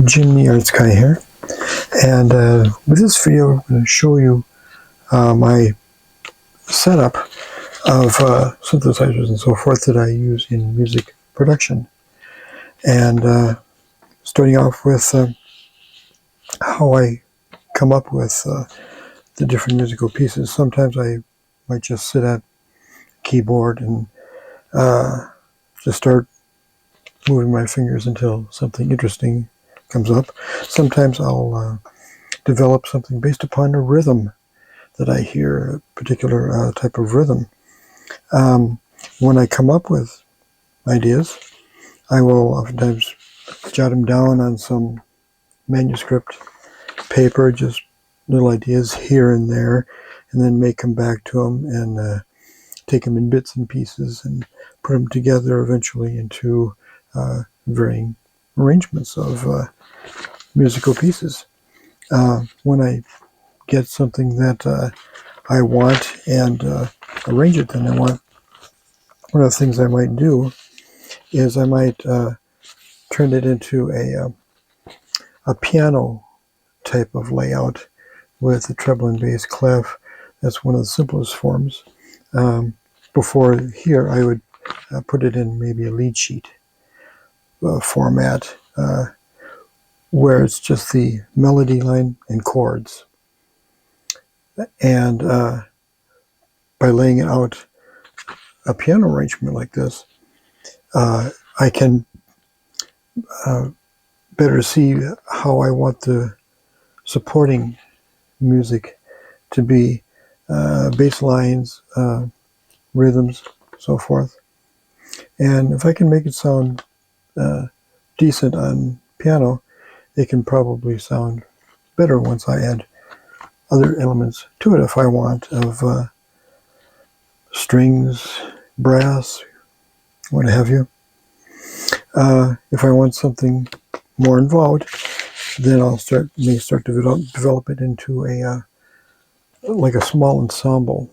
Jim the ArtsGuy here, and with this video I'm going to show you my setup of synthesizers and so forth that I use in music production. And starting off with how I come up with the different musical pieces. Sometimes I might just sit at a keyboard and just start moving my fingers until something interesting comes up. Sometimes I'll develop something based upon a rhythm that I hear, a particular type of rhythm. When I come up with ideas, I will oftentimes jot them down on some manuscript paper, just little ideas here and there, and then may come back to them and take them in bits and pieces and put them together eventually into varying arrangements of musical pieces. When I get something that I want and arrange it, then I want. One of the things I might do is I might turn it into a piano type of layout with a treble and bass clef. That's one of the simplest forms. Before here, I would put it in maybe a lead sheet format where it's just the melody line and chords. And by laying out a piano arrangement like this, I can better see how I want the supporting music to be, bass lines, rhythms, so forth. And if I can make it sound decent on piano, it can probably sound better once I add other elements to it if I want, of strings, brass, what have you. If I want something more involved, then I'll may start to develop it into like a small ensemble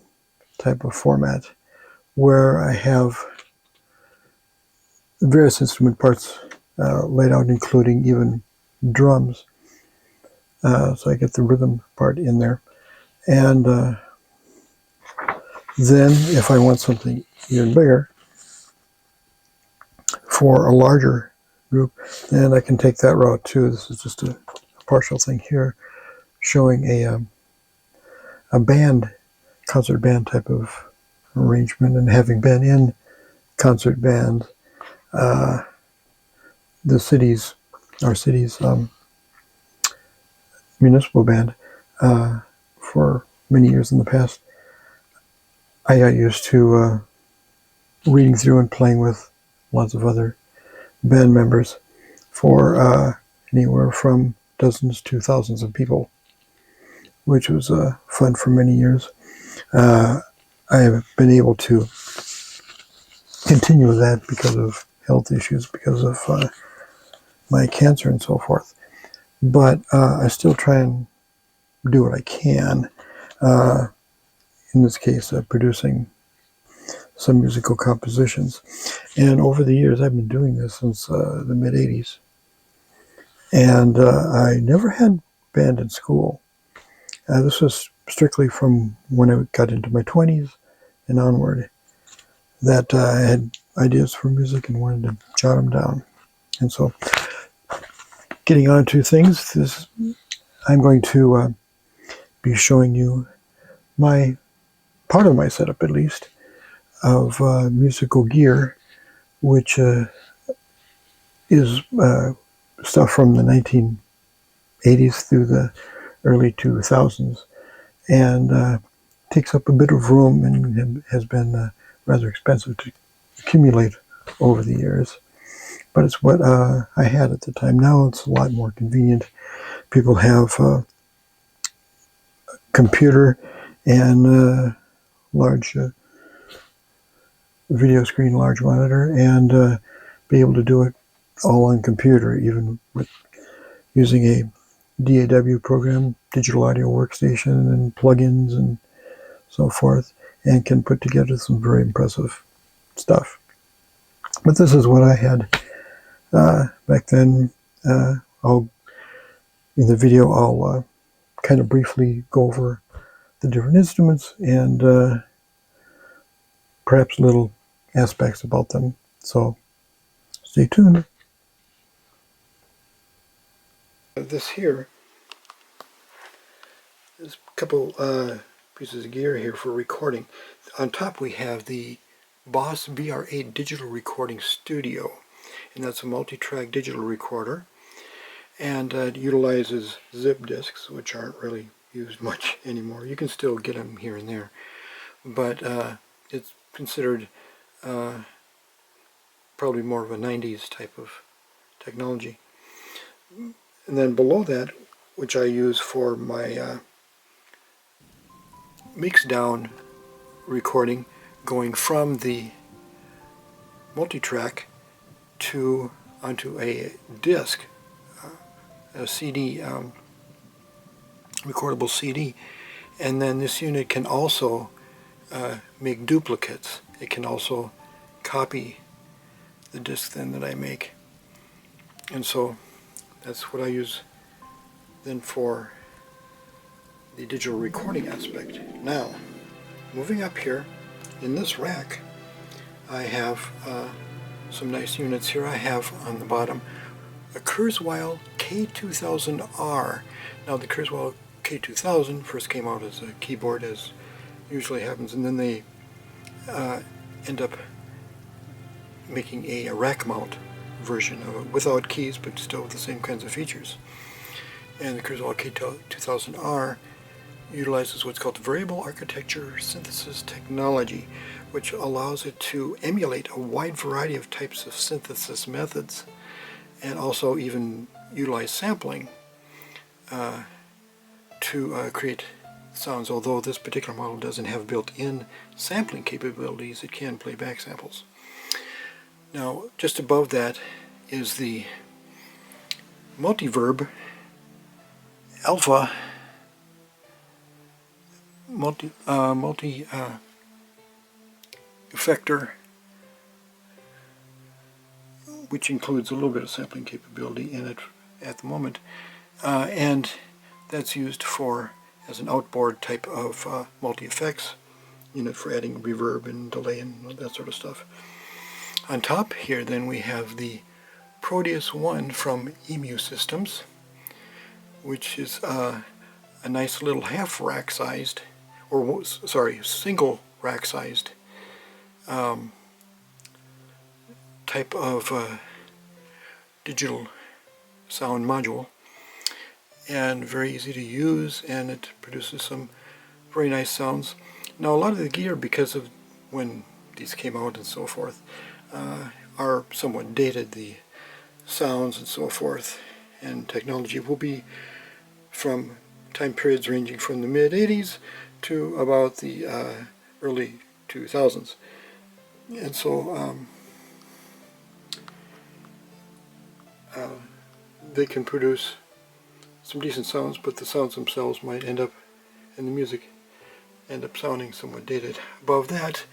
type of format, where I have various instrument parts laid out, including even drums. So I get the rhythm part in there. And then if I want something even bigger for a larger group, then I can take that route too. This is just a partial thing here showing a band, concert band type of arrangement. And having been in concert band, our city's municipal band, for many years in the past, I got used to reading through and playing with lots of other band members for anywhere from dozens to thousands of people, which was fun for many years. I have been able to continue that because of health issues, because of my cancer and so forth. But I still try and do what I can. In this case, producing some musical compositions. And over the years, I've been doing this since the mid-'80s. And I never had band in school. This was strictly from when I got into my 20s and onward, that I had ideas for music and wanted to jot them down. And so, getting on to things, I'm going to be showing you part of my setup, at least, of musical gear, which is stuff from the 1980s through the early 2000s, and takes up a bit of room and has been rather expensive to accumulate over the years. But it's what I had at the time. Now it's a lot more convenient. People have a computer and large video screen, large monitor, and be able to do it all on computer, even with using a DAW program, digital audio workstation, and plugins and so forth, and can put together some very impressive stuff. But this is what I had back then. I'll In the video, I'll kind of briefly go over the different instruments and perhaps little aspects about them. So stay tuned. This here is a couple pieces of gear here for recording. On top we have the Boss VR8 Digital Recording Studio, and that's a multi-track digital recorder, and it utilizes zip disks, which aren't really used much anymore. You can still get them here and there, but it's considered probably more of a 90s type of technology. And then below that, which I use for my mix down recording, going from the multi-track onto a disc, a CD, recordable CD, and then this unit can also make duplicates. It can also copy the disc then that I make, and so that's what I use then for the digital recording aspect. Now, moving up here in this rack, I have some nice units here. I have on the bottom a Kurzweil K2000R. Now the Kurzweil K2000 first came out as a keyboard, as usually happens, and then they end up making a rack mount version of it without keys, but still with the same kinds of features. And the Kurzweil K2000R utilizes what's called variable architecture synthesis technology, which allows it to emulate a wide variety of types of synthesis methods, and also even utilize sampling to create sounds. Although this particular model doesn't have built-in sampling capabilities, it can play back samples. Now, just above that is the Multiverb Alpha effector, which includes a little bit of sampling capability in it at the moment, and that's used as an outboard type of multi-effects unit for adding reverb and delay and that sort of stuff. On top here then we have the Proteus 1 from Emu Systems, which is a nice little half rack sized, or sorry, single rack sized type of digital sound module, and very easy to use, and it produces some very nice sounds. Now a lot of the gear, because of when these came out and so forth, are somewhat dated. The sounds and so forth and technology will be from time periods ranging from the mid-80s to about the early 2000s. And so they can produce some decent sounds, but the sounds themselves might end up, and the music end up sounding somewhat dated. Above that,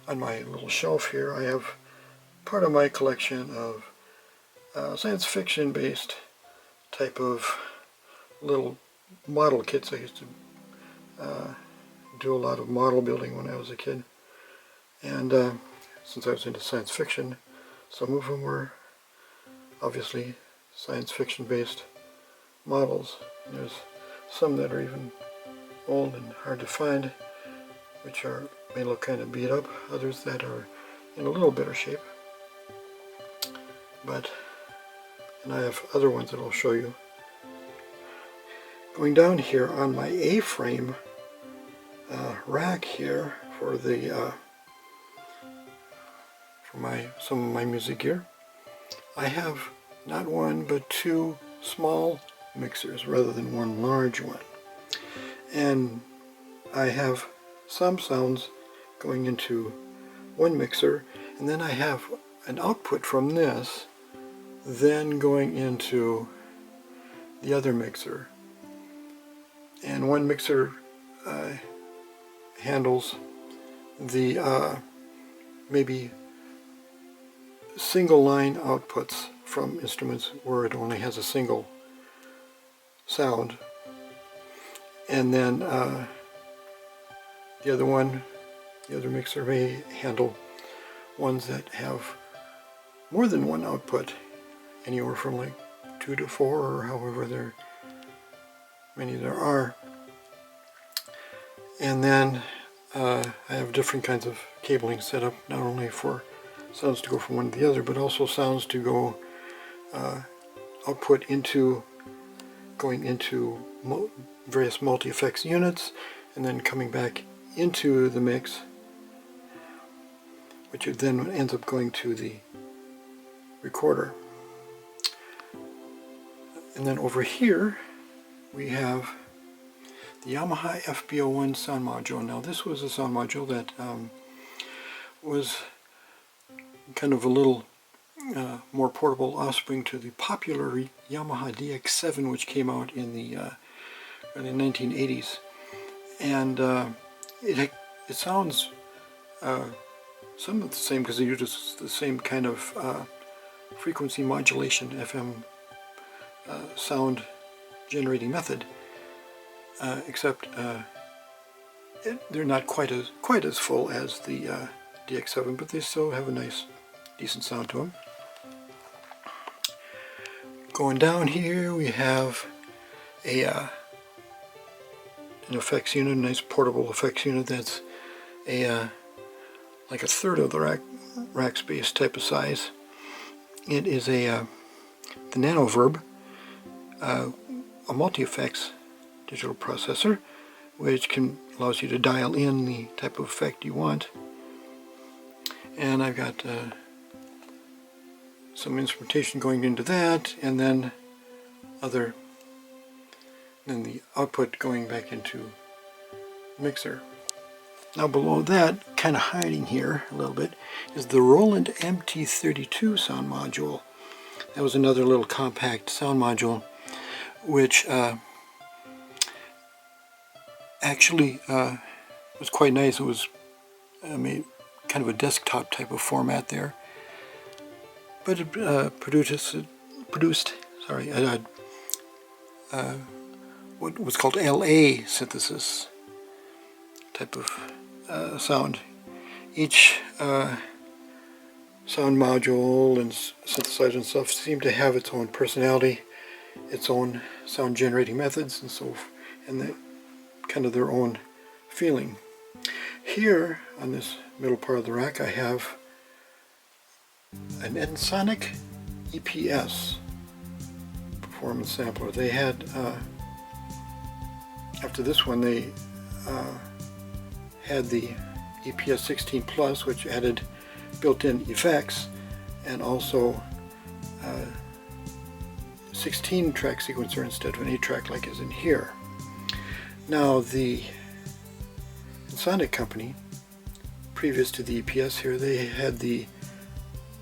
on my little shelf here, I have part of my collection of science fiction based type of little model kits. I used to do a lot of model building when I was a kid, and since I was into science fiction, some of them were obviously science fiction based models. There's some that are even old and hard to find, which may look kind of beat up, others that are in a little better shape. And I have other ones that I'll show you. Going down here on my A-frame rack here for some of my music gear, I have not one but two small mixers rather than one large one. And I have some sounds going into one mixer, and then I have an output from this then going into the other mixer. And one mixer handles the maybe single line outputs from instruments where it only has a single sound, and then the other mixer may handle ones that have more than one output, anywhere from like 2 to 4, or however many there are. And then I have different kinds of cabling set up, not only for sounds to go from one to the other, but also sounds to go output going into various multi-effects units, and then coming back into the mix, which then ends up going to the recorder. And then over here we have the Yamaha FB01 sound module. Now this was a sound module that was kind of a little more portable offspring to the popular Yamaha DX7, which came out in the early 1980s. And it sounds somewhat the same, because it uses the same kind of frequency modulation, FM sound generating method, except they're not quite as full as the DX7, but they still have a nice, decent sound to them. Going down here, we have an effects unit, a nice portable effects unit that's like a third of the rack space type of size. It is the NanoVerb, a multi-effects digital processor, which allows you to dial in the type of effect you want. And I've got some instrumentation going into that, and then the output going back into mixer. Now below that, kind of hiding here a little bit, is the Roland MT32 sound module. That was another little compact sound module, which actually was quite nice. It was made kind of a desktop type of format there, but it produced what was called LA synthesis type of sound. Each sound module and synthesizer and stuff seemed to have its own personality, its own sound generating methods, and kind of their own feeling. Here on this middle part of the rack, I have an Ensoniq EPS performance sampler. They had after this one, they had the EPS 16 Plus, which added built-in effects, and also 16-track sequencer instead of an 8-track like is in here. Now the Ensoniq company, previous to the EPS here, they had the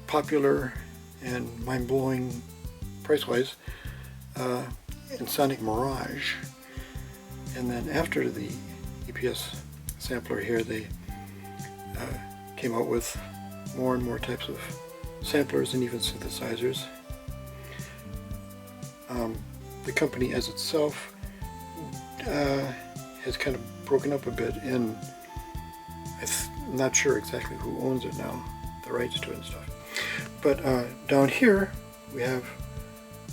popular and mind-blowing price-wise Ensoniq Mirage, and then after the EPS sampler here, they came out with more and more types of samplers and even synthesizers. The company as itself has kind of broken up a bit, and I'm not sure exactly who owns it now, the rights to it and stuff. But down here we have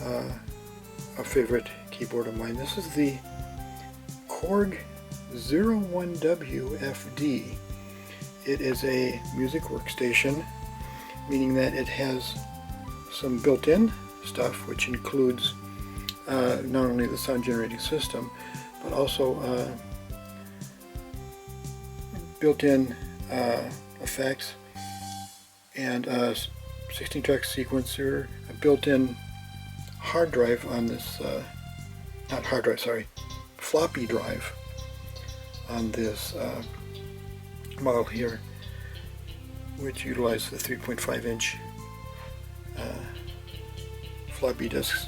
a favorite keyboard of mine. This is the Korg 01WFD. It is a music workstation, meaning that it has some built-in stuff, which includes not only the sound generating system, but also built-in effects and 16-track sequencer, a built-in hard drive on this, not hard drive, sorry, floppy drive on this model here, which utilizes the 3.5-inch floppy disks.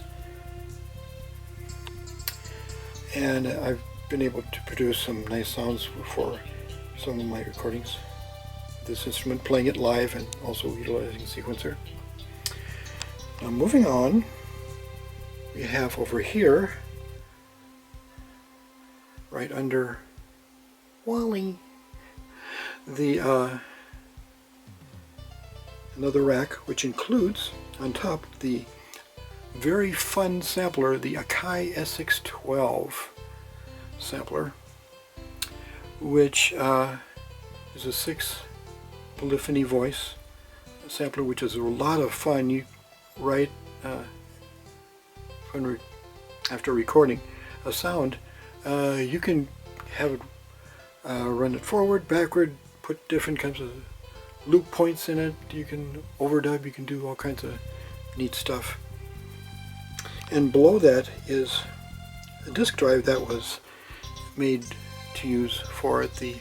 And I've been able to produce some nice sounds for some of my recordings. This instrument, playing it live and also utilizing sequencer. Now moving on, we have over here right under Wally. The another rack, which includes on top the very fun sampler, the ArtsGuy SX12 sampler, which is a 6 polyphony voice sampler, which is a lot of fun. You write after recording a sound, you can have it run it forward, backward, put different kinds of loop points in it. You can overdub, you can do all kinds of neat stuff. And below that is a disk drive that was made to use for the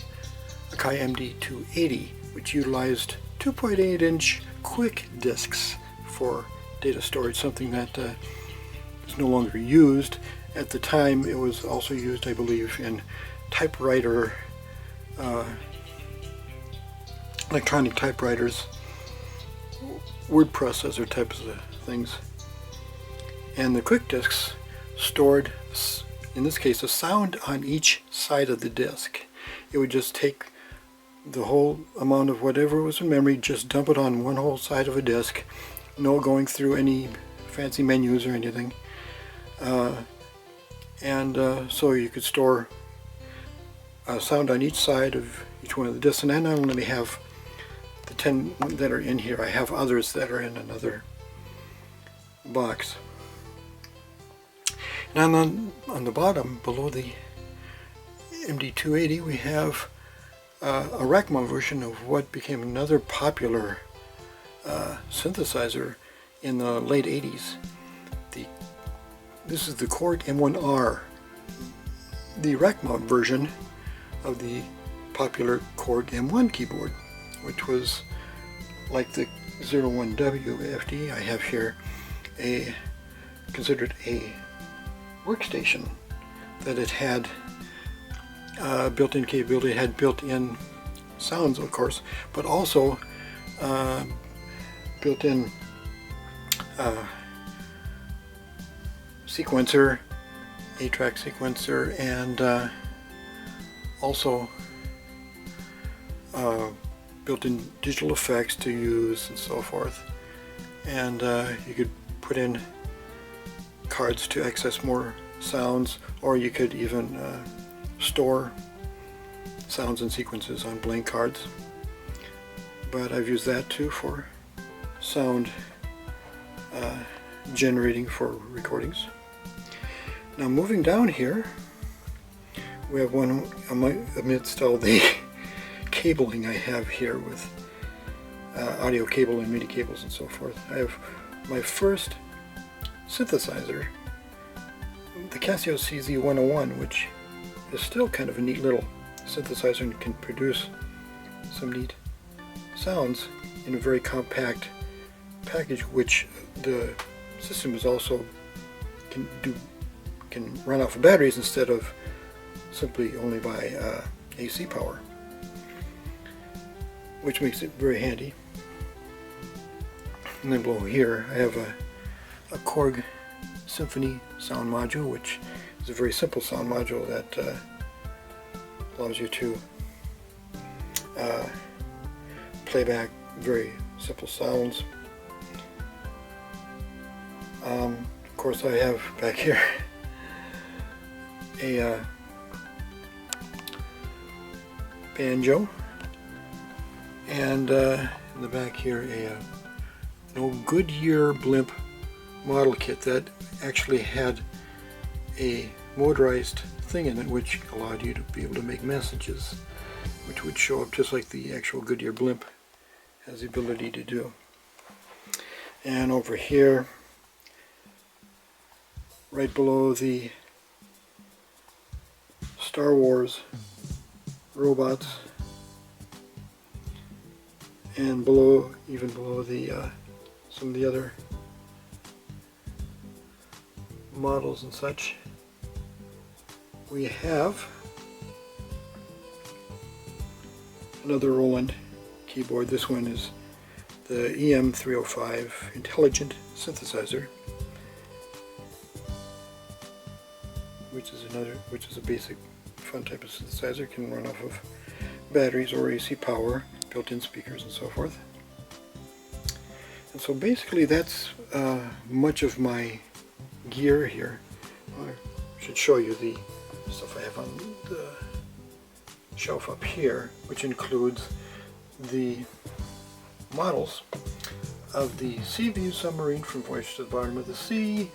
ArtsGuy MD280, which utilized 2.8-inch quick disks for data storage, something that is no longer used. At the time, it was also used, I believe, in typewriter, electronic typewriters, word processor types of things. And the quick disks stored, in this case, a sound on each side of the disk. It would just take the whole amount of whatever was in memory, just dump it on one whole side of a disk, no going through any fancy menus or anything. So you could store a sound on each side of each one of the disks. And I not only have the 10 that are in here, I have others that are in another box. And on the bottom, below the MD280, we have a rack mount version of what became another popular synthesizer in the late 80s. This is the Korg M1R, the rack mount version of the popular Korg M1 keyboard, which was like the 01W FD. I have here considered a workstation, that it had built-in capability, it had built-in sounds, of course, but also built-in sequencer, 8-track sequencer, and also built-in digital effects to use and so forth. And you could put in cards to access more sounds, or you could even store sounds and sequences on blank cards. But I've used that too for sound generating for recordings. Now moving down here, we have one amidst all the cabling I have here with audio cable and MIDI cables and so forth. I have my first synthesizer, the Casio CZ101, which is still kind of a neat little synthesizer and can produce some neat sounds in a very compact package, which the system is also can run off of batteries instead of simply only by AC power, which makes it very handy. And then below here I have a Korg Symphony sound module, which is a very simple sound module that allows you to play back very simple sounds. Of course, I have back here a banjo, and in the back here an old Goodyear blimp model kit that actually had a motorized thing in it which allowed you to be able to make messages, which would show up just like the actual Goodyear blimp has the ability to do. And over here, right below the Star Wars robots, and below, even below the some of the other models and such, we have another Roland keyboard. This one is the EM305 Intelligent Synthesizer, which is a basic fun type of synthesizer. It can run off of batteries or AC power, built-in speakers and so forth. And so basically that's much of my gear here. I should show you the stuff I have on the shelf up here, which includes the models of the Seaview submarine from Voyage to the Bottom of the Sea,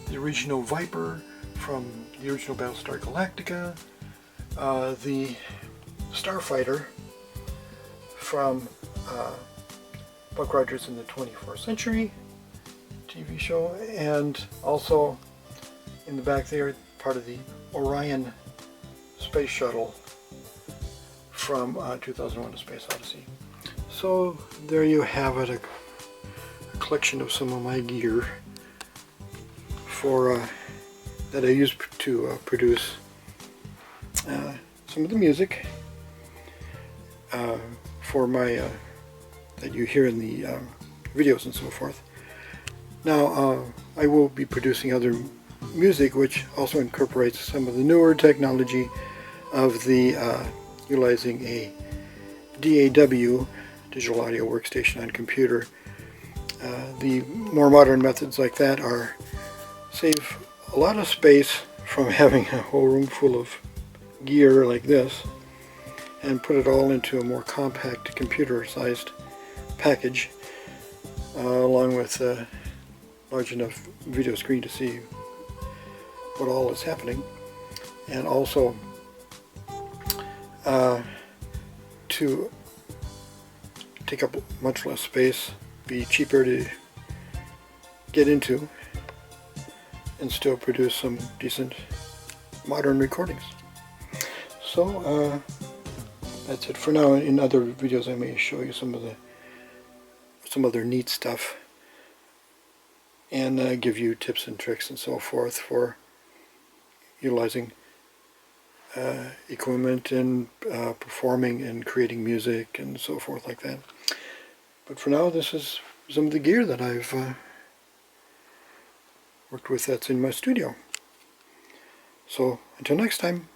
the original Viper from the original Battlestar Galactica, the Starfighter from Buck Rogers in the 24th Century TV show, and also in the back there part of the Orion space shuttle from 2001: A Space Odyssey. So there you have it, a collection of some of my gear for that I use to produce some of the music for my that you hear in the videos and so forth. Now I will be producing other music which also incorporates some of the newer technology of the utilizing a DAW, digital audio workstation on computer. The more modern methods like that save a lot of space from having a whole room full of gear like this, and put it all into a more compact computer-sized package, along with a large enough video screen to see what all is happening, and also to take up much less space, be cheaper to get into, and still produce some decent modern recordings. So that's it for now. In other videos I may show you some other neat stuff, and give you tips and tricks and so forth for utilizing equipment and performing and creating music and so forth like that. But for now, this is some of the gear that I've worked with that's in my studio. So until next time.